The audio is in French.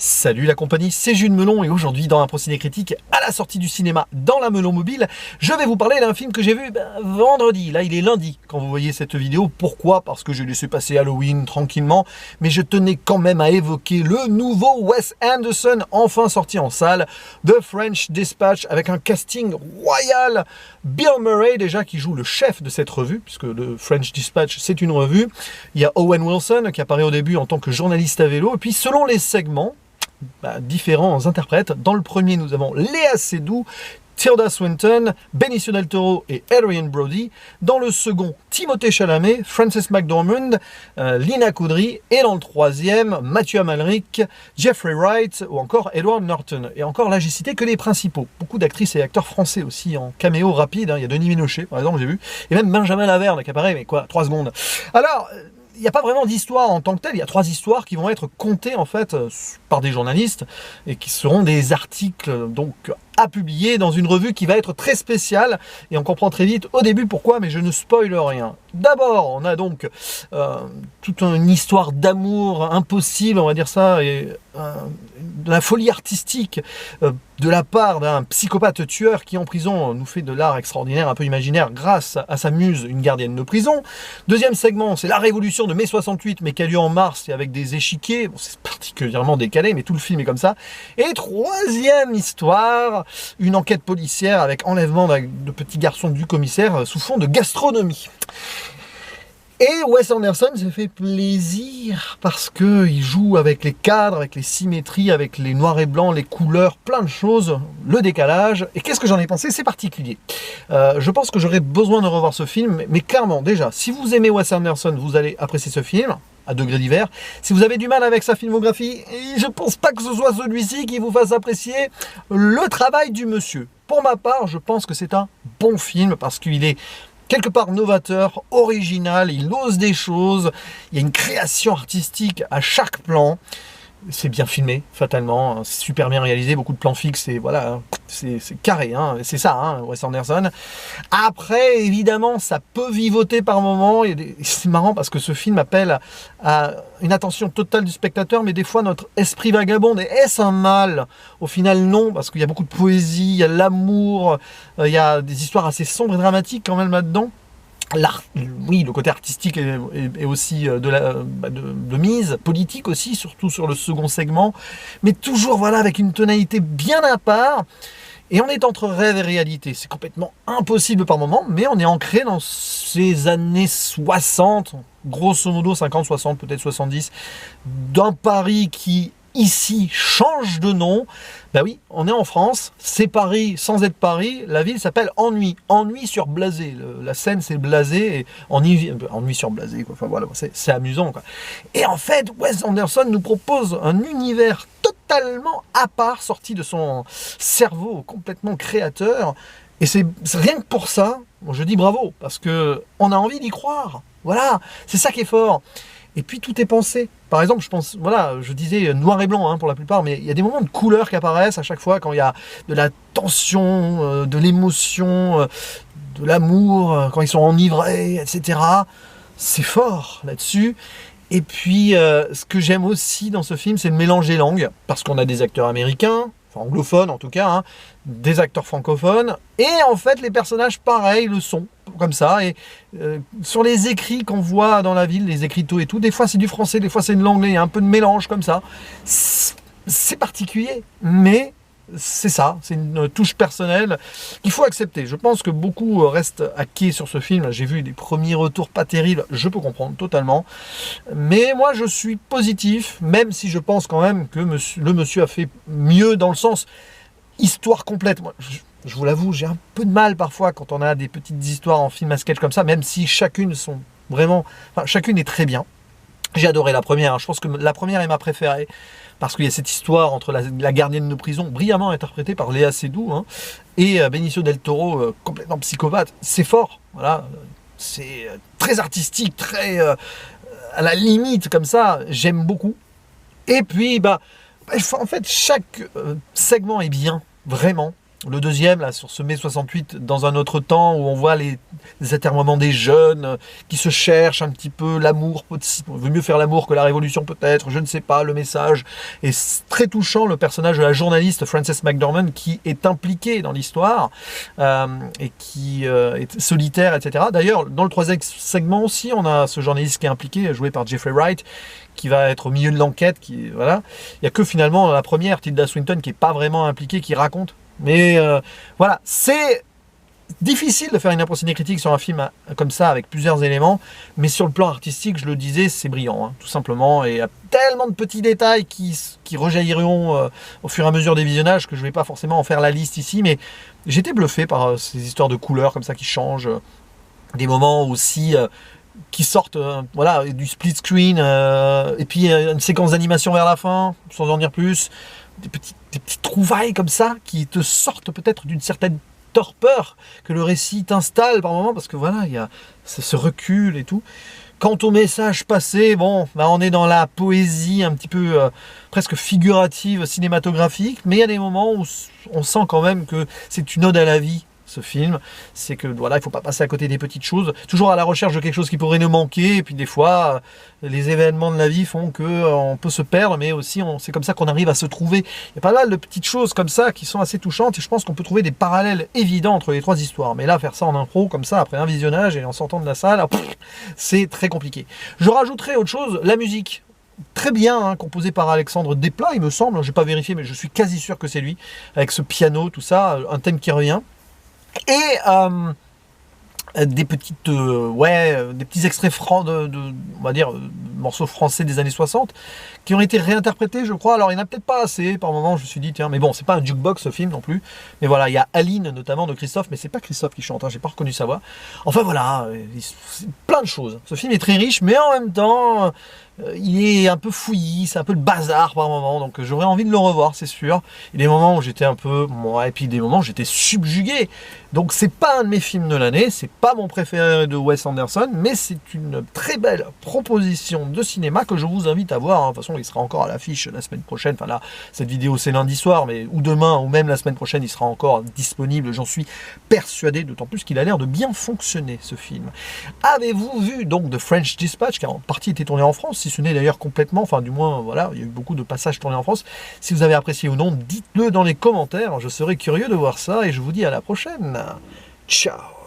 Salut la compagnie, c'est Jules Melon et aujourd'hui dans un procédé critique à la sortie du cinéma dans la Melon Mobile, je vais vous parler d'un film que j'ai vu vendredi. Là il est lundi quand vous voyez cette vidéo. Pourquoi? Parce que j'ai laissé passer Halloween tranquillement, mais je tenais quand même à évoquer le nouveau Wes Anderson enfin sorti en salle, The French Dispatch, avec un casting royal. Bill Murray déjà qui joue le chef de cette revue, puisque The French Dispatch c'est une revue. Il y a Owen Wilson qui apparaît au début en tant que journaliste à vélo, et puis selon les segments, différents interprètes. Dans le premier, nous avons Léa Seydoux, Tilda Swinton, Benicio del Toro et Adrien Brody. Dans le second, Timothée Chalamet, Frances McDormand, Lina Kudry. Et dans le troisième, Mathieu Amalric, Jeffrey Wright ou encore Edward Norton. Et encore là, j'ai cité que les principaux. Beaucoup d'actrices et acteurs français aussi en caméo rapide. Il y a Denis Ménochet, par exemple, j'ai vu. Et même Benjamin Laverne qui apparaît, mais quoi, 3 secondes. Alors, il n'y a pas vraiment d'histoire en tant que telle, il y a 3 histoires qui vont être contées en fait par des journalistes et qui seront des articles donc à publier dans une revue qui va être très spéciale, et on comprend très vite au début pourquoi, mais je ne spoile rien. D'abord, on a donc toute une histoire d'amour impossible, on va dire ça, et de la folie artistique de la part d'un psychopathe tueur qui en prison nous fait de l'art extraordinaire, un peu imaginaire, grâce à sa muse, une gardienne de prison. Deuxième segment, c'est la révolution de mai 68, mais qui a lieu en mars et avec des échiquiers. Bon, c'est particulièrement décalé, mais tout le film est comme ça. Et troisième histoire, une enquête policière avec enlèvement de petits garçons du commissaire sous fond de gastronomie. Et Wes Anderson s'est fait plaisir parce qu'il joue avec les cadres, avec les symétries, avec les noirs et blancs, les couleurs, plein de choses, le décalage. Et qu'est-ce que j'en ai pensé? C'est particulier. Je pense que j'aurais besoin de revoir ce film, mais clairement, déjà, si vous aimez Wes Anderson, vous allez apprécier ce film, à degrés divers. Si vous avez du mal avec sa filmographie, je pense pas que ce soit celui-ci qui vous fasse apprécier le travail du monsieur. Pour ma part, je pense que c'est un bon film parce qu'il est quelque part novateur, original, il ose des choses, il y a une création artistique à chaque plan. C'est bien filmé, fatalement, c'est super bien réalisé, beaucoup de plans fixes, et voilà, c'est carré, hein, c'est ça, hein, Wes Anderson. Après, évidemment, ça peut vivoter par moments, c'est marrant parce que ce film appelle à une attention totale du spectateur, mais des fois notre esprit vagabonde, et est-ce un mal? Au final, non, parce qu'il y a beaucoup de poésie, il y a l'amour, il y a des histoires assez sombres et dramatiques quand même là-dedans. L'art, oui, le côté artistique est aussi de mise, politique aussi, surtout sur le second segment, mais toujours voilà avec une tonalité bien à part, et on est entre rêve et réalité. C'est complètement impossible par moment, mais on est ancré dans ces années 60, grosso modo 50, 60, peut-être 70, d'un Paris qui ici change de nom. Ben oui, on est en France, c'est Paris sans être Paris, la ville s'appelle Ennui, Ennui sur Blasé, la scène c'est Blasé, et Ennui sur Blasé, quoi. Enfin voilà, c'est amusant, quoi. Et en fait, Wes Anderson nous propose un univers totalement à part, sorti de son cerveau complètement créateur, et c'est rien que pour ça, je dis bravo, parce que on a envie d'y croire, voilà, c'est ça qui est fort. Et puis tout est pensé. Par exemple, je pense, voilà, je disais noir et blanc hein, pour la plupart, mais il y a des moments de couleur qui apparaissent à chaque fois quand il y a de la tension, de l'émotion, de l'amour, quand ils sont enivrés, etc. C'est fort là-dessus. Et puis, ce que j'aime aussi dans ce film, c'est le mélange des langues, parce qu'on a des acteurs américains, enfin anglophones en tout cas, hein, des acteurs francophones, et en fait les personnages pareil le sont, comme ça, et sur les écrits qu'on voit dans la ville, les écriteaux et tout, des fois c'est du français, des fois c'est de l'anglais, il y a un peu de mélange comme ça, c'est particulier, mais c'est ça, c'est une touche personnelle qu'il faut accepter. Je pense que beaucoup restent hackés sur ce film, j'ai vu des premiers retours pas terribles, je peux comprendre totalement, mais moi je suis positif, même si je pense quand même que le monsieur a fait mieux dans le sens histoire complète. Moi, je vous l'avoue, j'ai un peu de mal parfois quand on a des petites histoires en film à sketch comme ça, même si chacune sont vraiment, enfin, chacune est très bien. J'ai adoré la première, je pense que la première est ma préférée, parce qu'il y a cette histoire entre la gardienne de prison, brillamment interprétée par Léa Seydoux, hein, et Benicio del Toro, complètement psychopathe. C'est fort, voilà, c'est très artistique, très à la limite comme ça, j'aime beaucoup. Et puis, en fait, chaque segment est bien, vraiment. le deuxième, là, sur ce mai 68, dans un autre temps, où on voit les atermoiements des jeunes qui se cherchent un petit peu, l'amour, on veut mieux faire l'amour que la révolution peut-être, je ne sais pas, le message est très touchant, le personnage de la journaliste Frances McDormand qui est impliquée dans l'histoire et qui est solitaire, etc. D'ailleurs, dans le troisième segment aussi, on a ce journaliste qui est impliqué, joué par Jeffrey Wright, qui va être au milieu de l'enquête, voilà. Il n'y a que finalement la première, Tilda Swinton, qui n'est pas vraiment impliquée, qui raconte. Mais voilà, c'est difficile de faire une impression critique sur un film comme ça, avec plusieurs éléments, mais sur le plan artistique, je le disais, c'est brillant, hein, tout simplement, et il y a tellement de petits détails qui rejailliront au fur et à mesure des visionnages, que je ne vais pas forcément en faire la liste ici, mais j'étais bluffé par ces histoires de couleurs comme ça qui changent, des moments aussi qui sortent voilà, du split screen, et puis une séquence d'animation vers la fin, sans en dire plus, des petites trouvailles comme ça qui te sortent peut-être d'une certaine torpeur que le récit t'installe par moment, parce que voilà, il y a ce recul et tout. Quant au message passé, bon, bah on est dans la poésie un petit peu presque figurative, cinématographique, mais il y a des moments où on sent quand même que c'est une ode à la vie, ce film. C'est que voilà, il faut pas passer à côté des petites choses, toujours à la recherche de quelque chose qui pourrait nous manquer, et puis des fois les événements de la vie font que on peut se perdre, mais aussi c'est comme ça qu'on arrive à se trouver. Il y a pas mal de petites choses comme ça qui sont assez touchantes, et je pense qu'on peut trouver des parallèles évidents entre les trois histoires, mais là faire ça en impro comme ça après un visionnage et en sortant de la salle, c'est très compliqué. Je rajouterai autre chose, la musique. Très bien, hein, composé par Alexandre Desplat, il me semble, j'ai pas vérifié, mais je suis quasi sûr que c'est lui, avec ce piano, tout ça, un thème qui revient. Et des petites des petits extraits francs on va dire morceaux français des années 60 qui ont été réinterprétés, je crois. Alors il n'y en a peut-être pas assez par moment, je me suis dit tiens, mais bon, c'est pas un jukebox ce film non plus, mais voilà, il y a Aline notamment de Christophe, mais c'est pas Christophe qui chante, hein, j'ai pas reconnu sa voix. Enfin voilà, plein de choses, ce film est très riche, mais en même temps il est un peu fouillis, c'est un peu le bazar par moment, donc j'aurais envie de le revoir, c'est sûr. Il y a des moments où j'étais un peu, et puis des moments où j'étais subjugué. Donc c'est pas un de mes films de l'année, c'est pas mon préféré de Wes Anderson, mais c'est une très belle proposition de cinéma que je vous invite à voir. De toute façon, il sera encore à l'affiche la semaine prochaine. Enfin là, cette vidéo c'est lundi soir, mais ou demain, ou même la semaine prochaine, il sera encore disponible. J'en suis persuadé, d'autant plus qu'il a l'air de bien fonctionner ce film. Avez-vous vu donc The French Dispatch, qui en partie été tourné en France, si ce n'est d'ailleurs complètement, enfin du moins voilà, il y a eu beaucoup de passages tournés en France. Si vous avez apprécié ou non, dites-le dans les commentaires, je serais curieux de voir ça, et je vous dis à la prochaine. Ciao.